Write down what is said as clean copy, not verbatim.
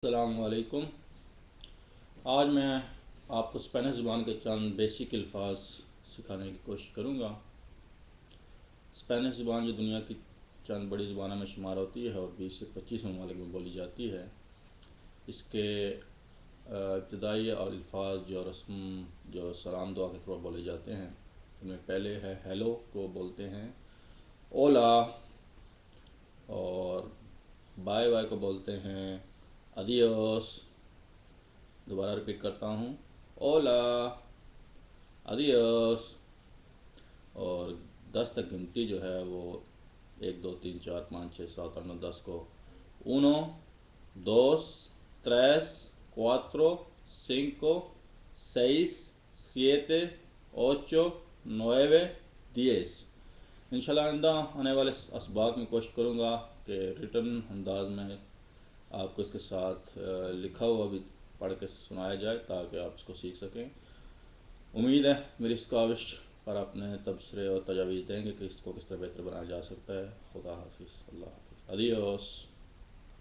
السلام علیکم۔ آج میں آپ کو اسپینش زبان کے چند بیسک الفاظ سکھانے کی کوشش کروں گا۔ اسپینش زبان جو دنیا کی چند بڑی زبانوں میں شمار ہوتی ہے اور 20 سے 25 ممالک میں بولی جاتی ہے۔ اس کے ابتدائی الفاظ جو سلام دعا کے طور پر بولے جاتے ہیں، ان میں پہلے ہے ہیلو کو بولتے ہیں اولا، اور بائے بائے کو بولتے ہیں ادیوس۔ دوبارہ ریپیٹ کرتا ہوں، اولا، ادیوس۔ اور 10 تک گنتی جو ہے وہ 1 2 3 4 5 6 7 8 9 10 کو uno dos tres cuatro cinco seis siete ocho nueve 10۔ انشاءاللہ آئندہ آنے والے اسباق میں کوشش کروں گا کہ ریٹن انداز میں آپ کو اس کے ساتھ لکھا ہوا بھی پڑھ کے سنایا جائے تاکہ آپ اس کو سیکھ سکیں۔ امید ہے میری اس کاوش پر اپنے تبصرے اور تجاویز دیں گے کہ اس کو کس طرح بہتر بنایا جا سکتا ہے۔ خدا حافظ، اللہ حافظ، ادیوس۔